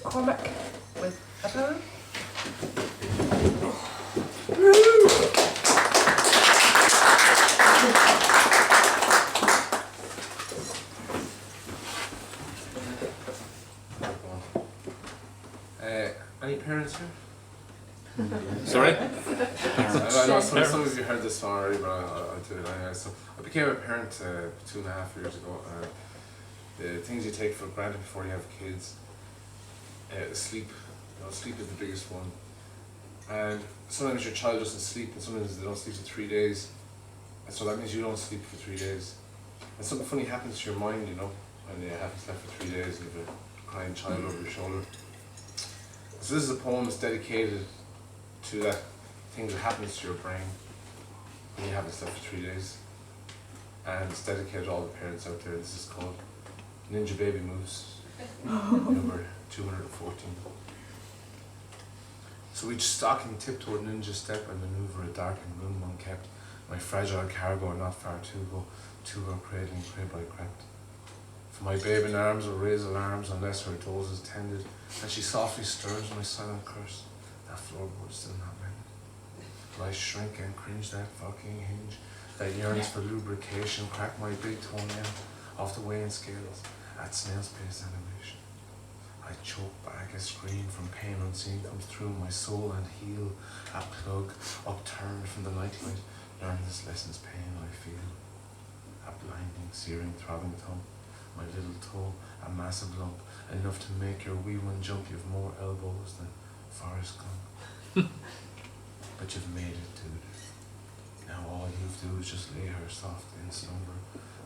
Cormac with Barra. Any parents here? Sorry? I know some of you heard this song already, but I'll do it anyway. So I became a parent 2.5 years ago. The things you take for granted before you have kids, sleep. Sleep is the biggest one. And sometimes your child doesn't sleep, and sometimes they don't sleep for 3 days. And so that means you don't sleep for 3 days. And something funny happens to your mind, when you haven't slept for 3 days and you have a crying child over your shoulder. So this is a poem that's dedicated to that thing that happens to your brain when you haven't slept for 3 days. And it's dedicated to all the parents out there. This is called Ninja Baby Moves, number 214. So each stocking tiptoed ninja step I maneuver a darkened room unkept. My fragile cargo not far to go, to her cradling crib I crept. For my babe in arms will raise alarms unless her doze is tended, and she softly stirs my silent curse. That floorboard's still not mended. But I shrink and cringe that fucking hinge that yearns for lubrication, crack my big toenail off the weighing scales at snail's pace animation. I choke back a scream from pain unseen comes through my soul and heal. A plug upturned from the nightlight, learn this lesson's pain I feel. A blinding, searing, throbbing thump, my little toe, a massive lump, enough to make your wee one jump. You've more elbows than Forrest Gump. But you've made it, dude. Now all you've do is just lay her soft in slumber,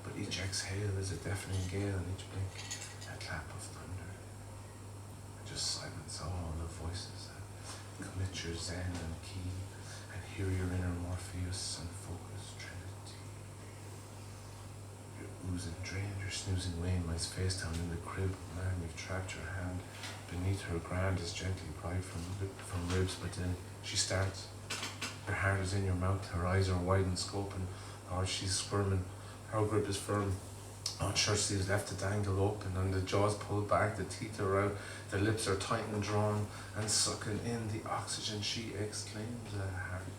but each exhale is a deafening gale and each blink a clap of thunder. And just silence all the voices and commit your zen and key and hear your inner Morpheus and focus Trinity. You're oozing, drained, you're snoozing Wayne lies face down in the crib. Man, you've trapped your hand beneath her grand is gently pried from ribs, but then she starts. Her heart is in your mouth, her eyes are wide and scoping. Oh, she's squirming, her grip is firm. Oh, shirt sleeves left to dangle open, and the jaws pulled back, the teeth are out, the lips are tight and drawn, and sucking in the oxygen, she exclaims a hearty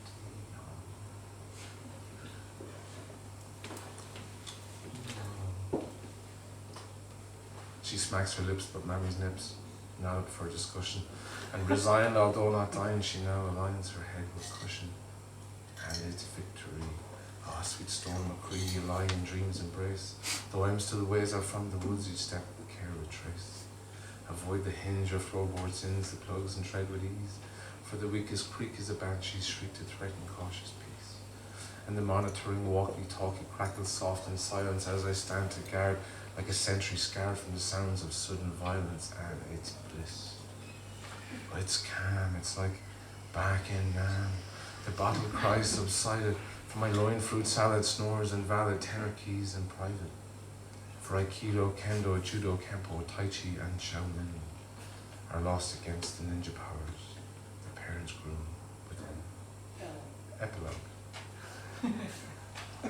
She smacks her lips, but Mammy's nips, not up for discussion. And resigned, although not dying, she now aligns her head with cushion. And it's victory. Ah, sweet storm of cream, you lie in dreams embrace. Though I'm still ways out from the woods, each step with care retrace. Avoid the hinge or floorboard sins, the plugs and tread with ease. For the weakest creak is a banshee's shriek to threaten cautious peace. And the monitoring walkie-talkie crackles soft in silence as I stand to guard, like a sentry scarred from the sounds of sudden violence, and it's bliss. But it's calm, it's like back in Nam. The bottle cries subsided, for my loin fruit salad snores and valid tenor keys in private. For Aikido, Kendo, Judo, Kempo, Tai Chi and Shaolin are lost against the ninja powers the parents grew within. Epilogue.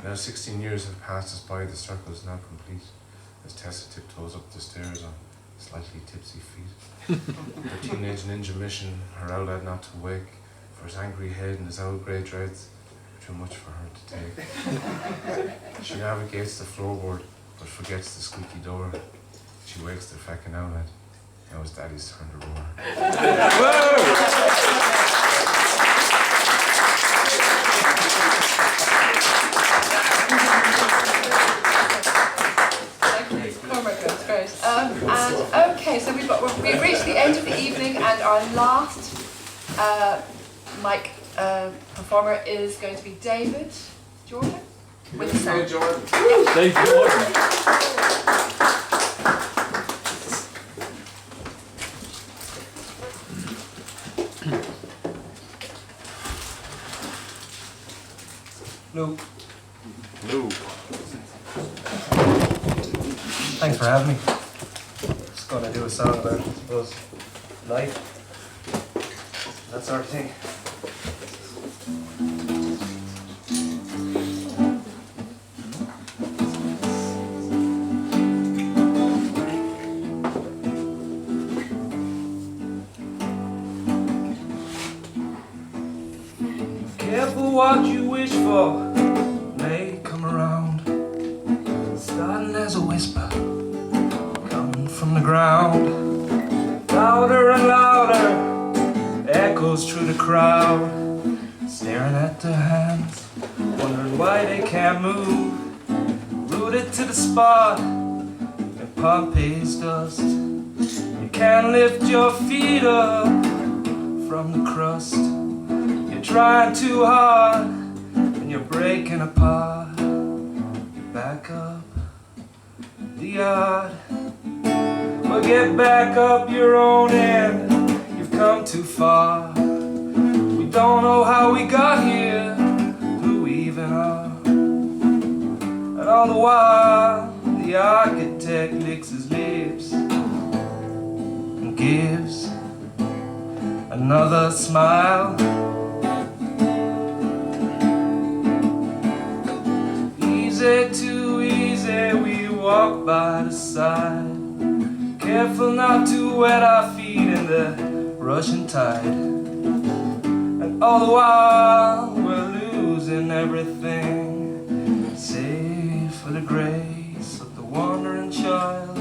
Now 16 years have passed us by, the circle is now complete, as Tessa tiptoes up the stairs on slightly tipsy feet. Her teenage ninja mission, her outlet not to wake, for his angry head and his old grey dreads, are too much for her to take. She navigates the floorboard, but forgets the squeaky door. She wakes the feckin' outlet. Now it's Daddy's turn to roar. Okay, so we've reached the end of the evening, and our last mic performer is going to be David Jordan with the song. Dave Jordan. Hello. Hello. Thanks for having me. Just gonna do a song about, I suppose, life, that sort of thing. Careful what you wish for may come around. Starting as a whisper, coming from the ground. Louder and louder, echoes through the crowd. Staring at their hands, wondering why they can't move. Rooted to the spot in Pompeii's dust. You can't lift your feet up from the crust. You're trying too hard and you're breaking apart. You back up the yard, but get back up your own end. You've come too far. We don't know how we got here, who we even are. And all the while, the architect licks his lips and gives another smile. Easy, too easy, we walk by the side. Careful not to wet our feet in the rushing tide. And all the while, we're losing everything, save for the grace of the wandering child.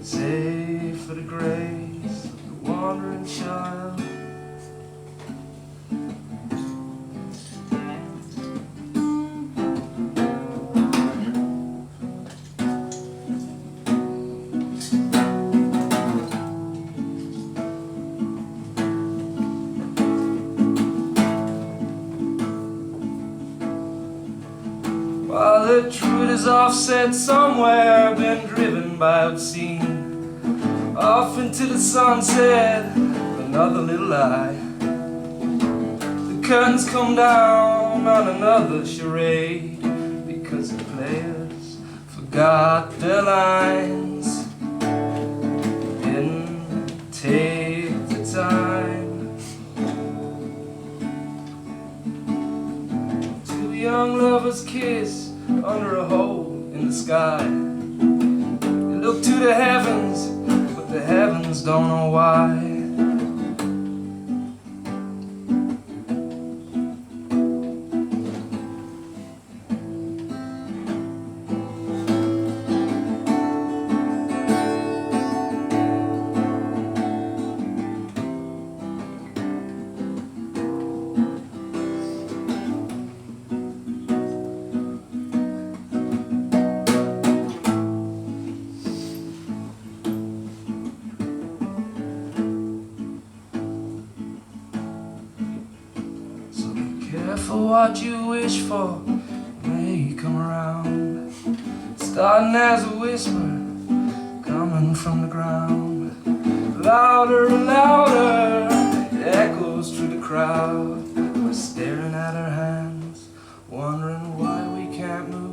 Save for the grace of the wandering child. While the truth is offset somewhere, been driven by obscene. Off into the sunset, another little lie. The curtains come down on another charade, because the players forgot their lines. Didn't take the time. Two young lovers kiss under a hole in the sky. They look to the heavens, but the heavens don't know why. Careful what you wish for may come around. Starting as a whisper, coming from the ground. Louder and louder, it echoes through the crowd. We're staring at our hands, wondering why we can't move.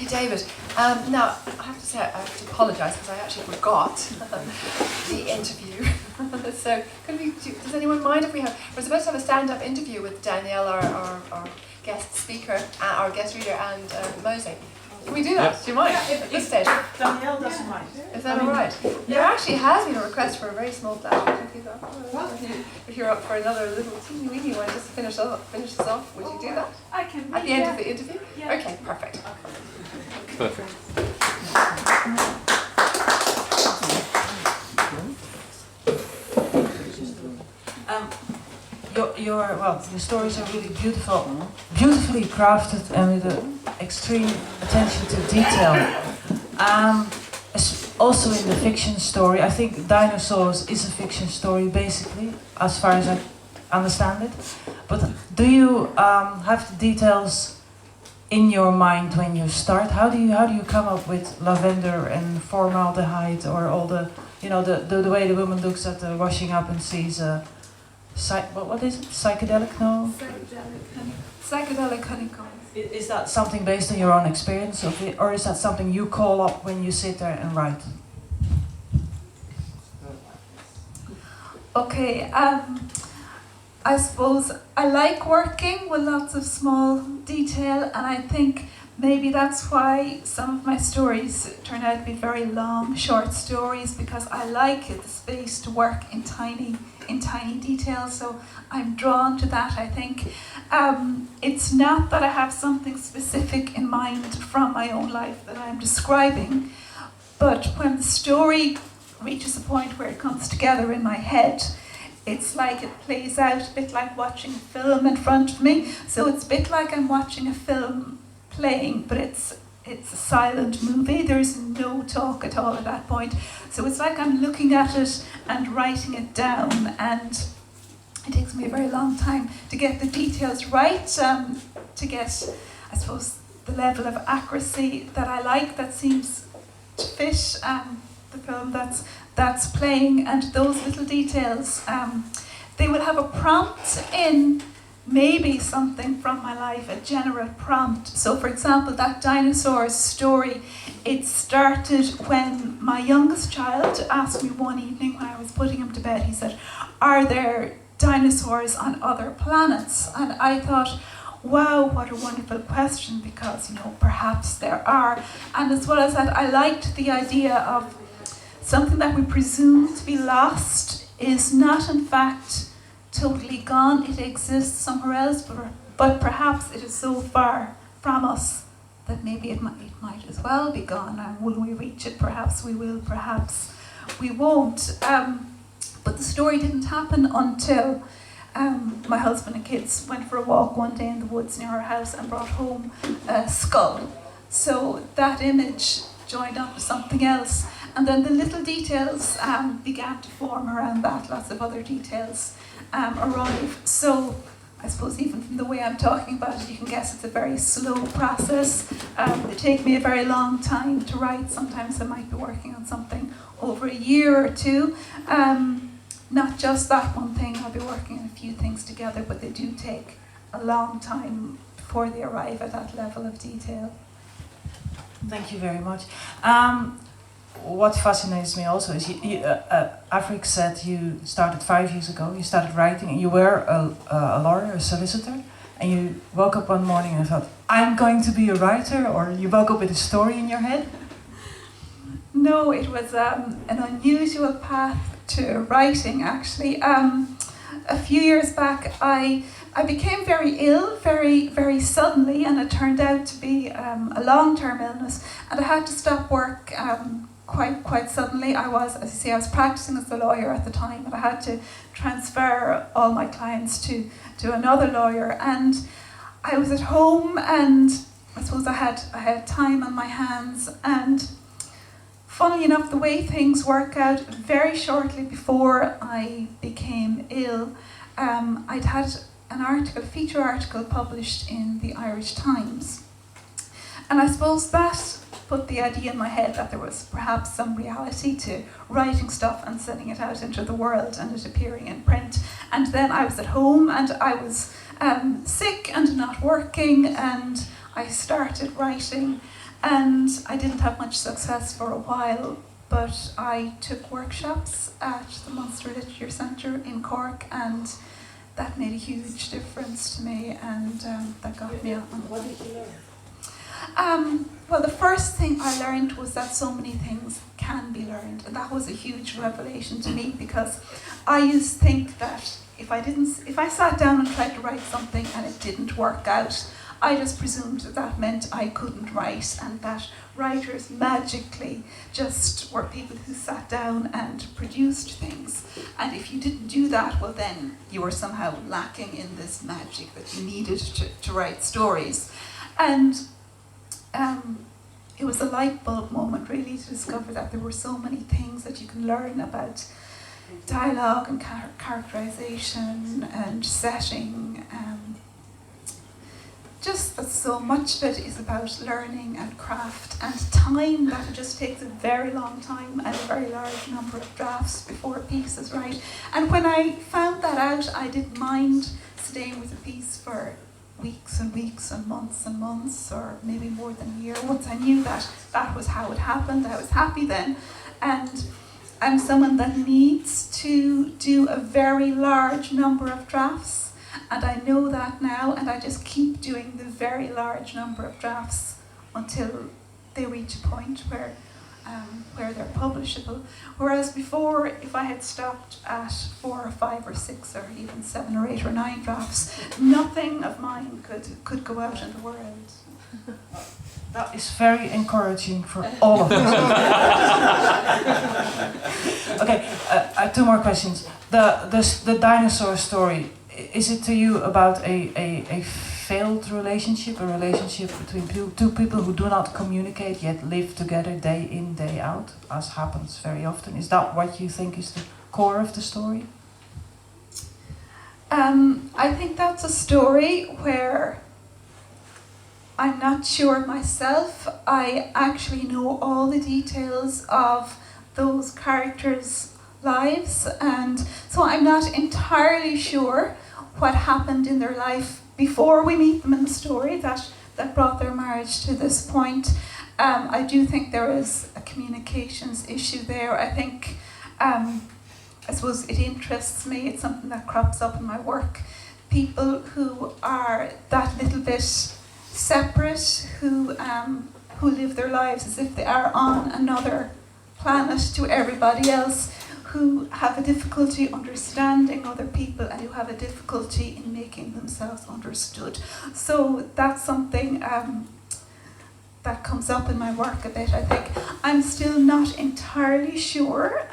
David, now I have to say I have to apologise because I actually forgot the interview. So, does anyone mind if we're supposed to have a stand-up interview with Danielle, our guest speaker, our guest reader, and Moze. Can we do that? Yes. Do you mind? Yeah, At this stage? Danielle doesn't mind. Is that all right? There actually has been a request for a very small flash. If you're up for another little teeny weeny one, just to finish us off, would you do that? I can. At the end of the interview? Yeah. Okay, perfect. Perfect. Your stories are really beautiful, beautifully crafted, and with an extreme attention to detail. Also in the fiction story, I think Dinosaurs is a fiction story, basically, as far as I understand it. But do you have the details in your mind when you start? How do you come up with lavender and formaldehyde, or all the the way the woman looks at the washing up and sees a what is it? Psychedelic? No. Psychedelic honeycomb. Is that something based on your own experience, or is that something you call up when you sit there and write? Okay, I suppose I like working with lots of small detail, and I think maybe that's why some of my stories turn out to be very long, short stories, because I like the space to work in tiny details. So I'm drawn to that, I think. It's not that I have something specific in mind from my own life that I'm describing, but when the story reaches a point where it comes together in my head, it's like it plays out a bit like watching a film in front of me. So it's a bit like I'm watching a film playing, but it's a silent movie. There's no talk at all at that point. So it's like I'm looking at it and writing it down, and it takes me a very long time to get the details right, to get, I suppose, the level of accuracy that I like, that seems to fit the film that's playing. And those little details, they will have a prompt in, maybe something from my life, a general prompt. So for example, that dinosaur story, it started when my youngest child asked me one evening when I was putting him to bed. He said, "Are there dinosaurs on other planets?" And I thought, wow, what a wonderful question, because, perhaps there are. And as well as that, I liked the idea of something that we presume to be lost is not in fact totally gone. It exists somewhere else, but perhaps it is so far from us that maybe it might as well be gone. And will we reach it? Perhaps we will, perhaps we won't. But the story didn't happen until my husband and kids went for a walk one day in the woods near our house and brought home a skull. So that image joined up to something else. And then the little details began to form around that. Lots of other details arrive. So I suppose even from the way I'm talking about it, you can guess it's a very slow process. They take me a very long time to write. Sometimes I might be working on something over a year or two. Not just that one thing, I'll be working on a few things together, but they do take a long time before they arrive at that level of detail. Thank you very much. What fascinates me also is Afrik said you started 5 years ago, you started writing, and you were a lawyer, a solicitor, and you woke up one morning and thought, I'm going to be a writer, or you woke up with a story in your head? No, it was an unusual path to writing, actually. A few years back, I became very ill, very, very suddenly, and it turned out to be a long-term illness, and I had to stop work quite suddenly. I was practicing as a lawyer at the time, and I had to transfer all my clients to another lawyer, and I was at home, and I suppose I had time on my hands, and funnily enough, the way things work out, very shortly before I became ill, I'd had a feature article published in the Irish Times. And I suppose that put the idea in my head that there was perhaps some reality to writing stuff and sending it out into the world and it appearing in print. And then I was at home and I was sick and not working, and I started writing. And I didn't have much success for a while, but I took workshops at the Munster Literature Centre in Cork, and that made a huge difference to me, and that got me on. What did you learn? Well, the first thing I learned was that so many things can be learned, and that was a huge revelation to me, because I used to think that if I sat down and tried to write something and it didn't work out, I just presumed that meant I couldn't write, and that writers magically just were people who sat down and produced things. And if you didn't do that, well then you were somehow lacking in this magic that you needed to write stories. And it was a light bulb moment really to discover that there were so many things that you can learn about dialogue and characterization and setting. Just that so much of it is about learning and craft and time, that it just takes a very long time and a very large number of drafts before a piece is right. And when I found that out, I didn't mind staying with a piece for weeks and weeks and months, or maybe more than a year. Once I knew that that was how it happened, I was happy then. And I'm someone that needs to do a very large number of drafts. And I know that now, and I just keep doing the very large number of drafts until they reach a point where they're publishable. Whereas before, if I had stopped at 4 or 5 or 6 or even 7 or 8 or 9 drafts, nothing of mine could go out in the world. That is very encouraging for all of us. Okay, I have 2 more questions. The dinosaur story, is it to you about a failed relationship, a relationship between two people who do not communicate yet live together day in, day out, as happens very often? Is that what you think is the core of the story? I think that's a story where I'm not sure myself. I actually know all the details of those characters' lives, and so I'm not entirely sure what happened in their life before we meet them in the story that brought their marriage to this point. I do think there is a communications issue there. I think, I suppose it interests me, it's something that crops up in my work. People who are that little bit separate, who live their lives as if they are on another planet to everybody else, who have a difficulty understanding other people and who have a difficulty in making themselves understood. So that's something that comes up in my work a bit. I think I'm still not entirely sure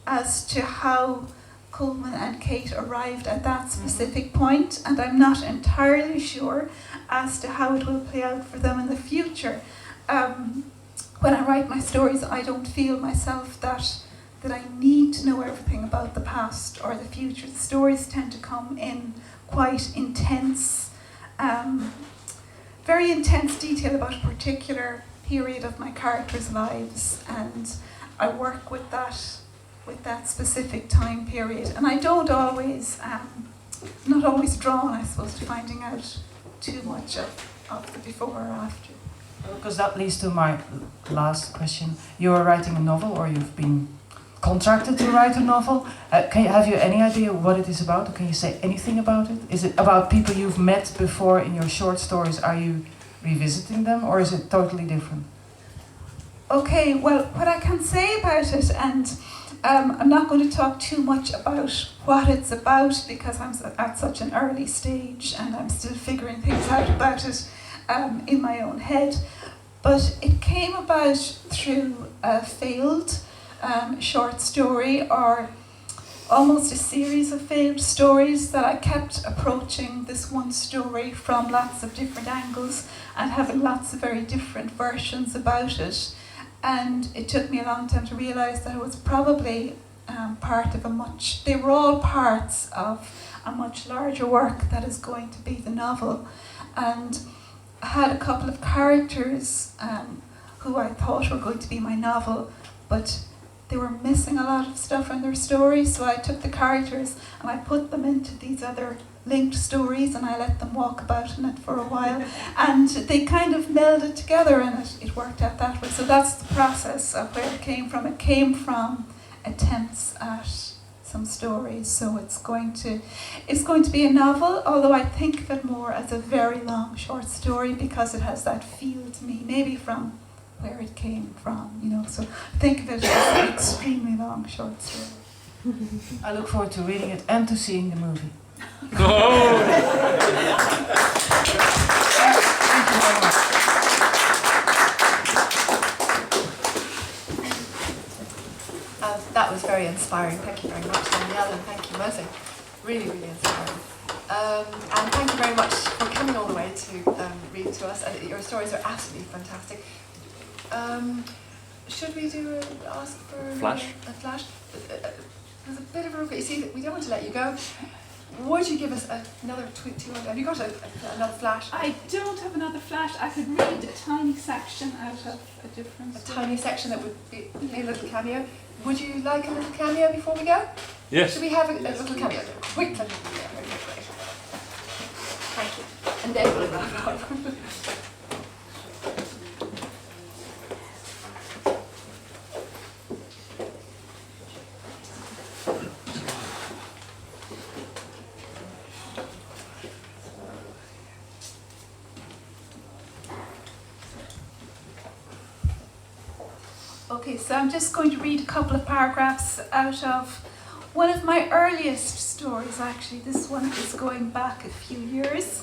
as to how Coleman and Kate arrived at that specific point, and I'm not entirely sure as to how it will play out for them in the future. When I write my stories, I don't feel myself that I need to know everything about the past or the future. The stories tend to come in quite intense, very intense detail about a particular period of my characters' lives, and I work with that specific time period. And I don't always, not always drawn, I suppose, to finding out too much of the before or after. Because that leads to my last question. You're writing a novel, or you've been contracted to write a novel. Have you any idea what it is about? Or can you say anything about it? Is it about people you've met before in your short stories? Are you revisiting them, or is it totally different? Okay, well, what I can say about it, and I'm not going to talk too much about what it's about because I'm at such an early stage and I'm still figuring things out about it in my own head. But it came about through a failed short story, or almost a series of failed stories, that I kept approaching this one story from lots of different angles and having lots of very different versions about it. And it took me a long time to realise that it was probably part of they were all parts of a much larger work that is going to be the novel. And I had a couple of characters who I thought were going to be my novel, but they were missing a lot of stuff in their story, so I took the characters and I put them into these other linked stories and I let them walk about in it for a while, and they kind of melded together and it worked out that way. So that's the process of where it came from. It came from attempts at some stories, so it's going to be a novel, although I think of it more as a very long short story because it has that feel to me, maybe from where it came from, so think of it as an extremely long short story. I look forward to reading it and to seeing the movie. Oh. Thank you very much. That was very inspiring. Thank you very much, Danielle, and thank you, Moze. Really, really inspiring. And thank you very much for coming all the way to read to us. And your stories are absolutely fantastic. Should we ask for a flash? There's a bit of a, you see, we don't want to let you go. Would you give us another tweet? Have you got another flash? I don't have another flash. I could read a tiny section out of a different story. Tiny section that would be a little cameo. Would you like a little cameo before we go? Yes. Should we have a little cameo? Quick little cameo. Thank you. And then we'll wrap up. Okay, so I'm just going to read a couple of paragraphs out of one of my earliest stories, actually. This one is going back a few years.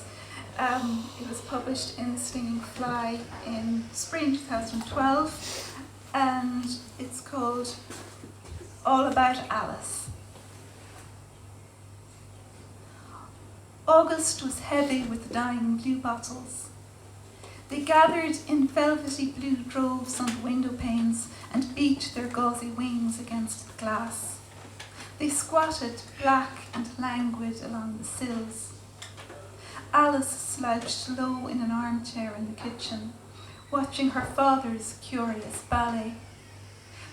It was published in Stinging Fly in spring 2012, and it's called All About Alice. August was heavy with dying blue bottles. They gathered in velvety blue droves on the window panes and beat their gauzy wings against the glass. They squatted, black and languid, along the sills. Alice slouched low in an armchair in the kitchen, watching her father's curious ballet.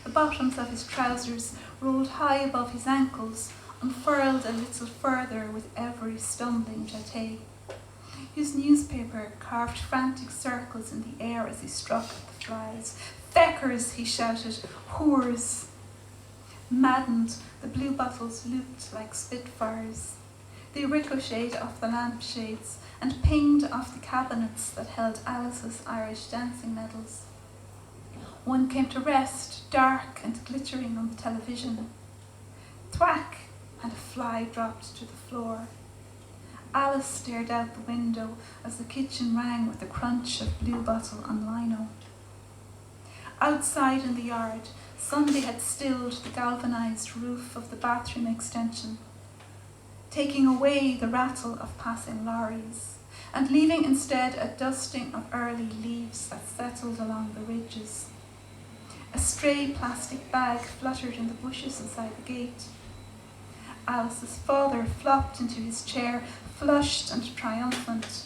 The bottoms of his trousers rolled high above his ankles, unfurled a little further with every stumbling jeté. His newspaper carved frantic circles in the air as he struck at the flies. "Feckers," he shouted, "whores." Maddened, the blue bottles looped like spitfires. They ricocheted off the lampshades and pinged off the cabinets that held Alice's Irish dancing medals. One came to rest, dark and glittering on the television. Thwack, and a fly dropped to the floor. Alice stared out the window as the kitchen rang with the crunch of blue bottle on lino. Outside in the yard, Sunday had stilled the galvanized roof of the bathroom extension, taking away the rattle of passing lorries, and leaving instead a dusting of early leaves that settled along the ridges. A stray plastic bag fluttered in the bushes inside the gate. Alice's father flopped into his chair, flushed and triumphant.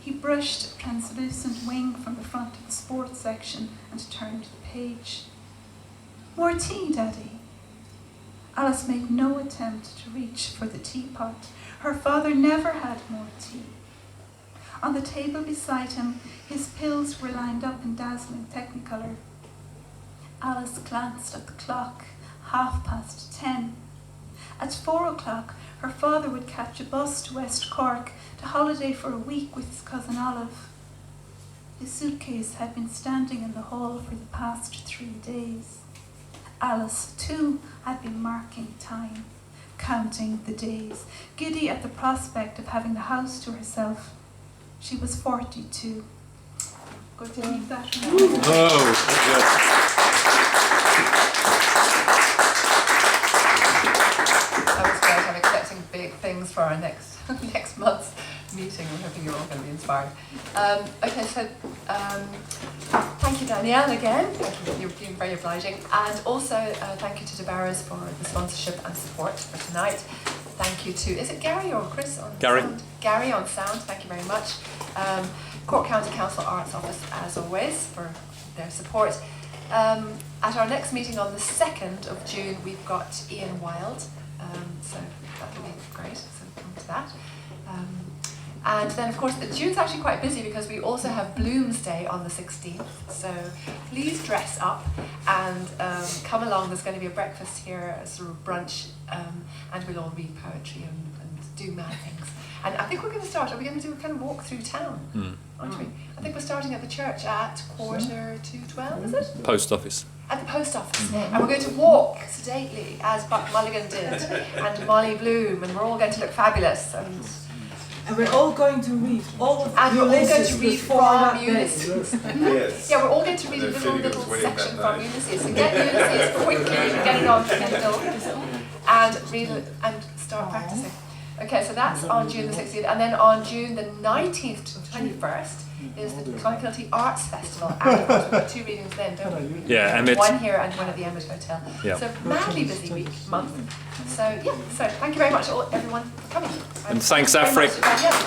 He brushed a translucent wing from the front of the sports section and turned the page. "More tea, Daddy?" Alice made no attempt to reach for the teapot. Her father never had more tea. On the table beside him, his pills were lined up in dazzling technicolor. Alice glanced at the clock, 10:30. At 4:00, her father would catch a bus to West Cork to holiday for a week with his cousin Olive. His suitcase had been standing in the hall for the past 3 days. Alice, too, had been marking time, counting the days, giddy at the prospect of having the house to herself. She was 42. Going to leave that one. That was great. I'm expecting big things for our next month's meeting. I'm hoping you're all going to be inspired. Okay, so thank you, Danielle, again. Thank you, you've been very obliging. And also thank you to the Barras for the sponsorship and support for tonight. Thank you to, is it Gary or Chris on Gary. sound? Gary on sound, thank you very much. Cork County Council Arts Office, as always, for their support. At our next meeting on the 2nd of June, we've got Ian Wilde, so that will be great, so come to that. And then, of course, June's actually quite busy because we also have Bloomsday on the 16th, so please dress up and come along. There's going to be a breakfast here, a sort of brunch, and we'll all read poetry and do mad things. And I think we're going to start, are we going to do a kind of walk through town, aren't we? I think we're starting at the church at 11:45, is it? Post office. At the post office. And we're going to walk sedately, as Buck Mulligan did, and Molly Bloom, and we're all going to look fabulous. And we're all going to read all of And we're all going to Ulysses read before from that day. Ulysses. Yes. Yeah, we're all going to read a And the little feeling was way section that from night. Ulysses. So get Ulysses quickly, get it on Kindle, and read it and start practicing. Okay, so that's on June the 16th, and then on June the 19th to the 21st is the Clonakilty Arts Festival, and of course we've got 2 readings then, don't we? Yeah, Emmett. One here and one at the Emmett Hotel. Yeah. So madly busy month. So yeah, so thank you very much everyone for coming. And thanks, very Afric. much to Danielle.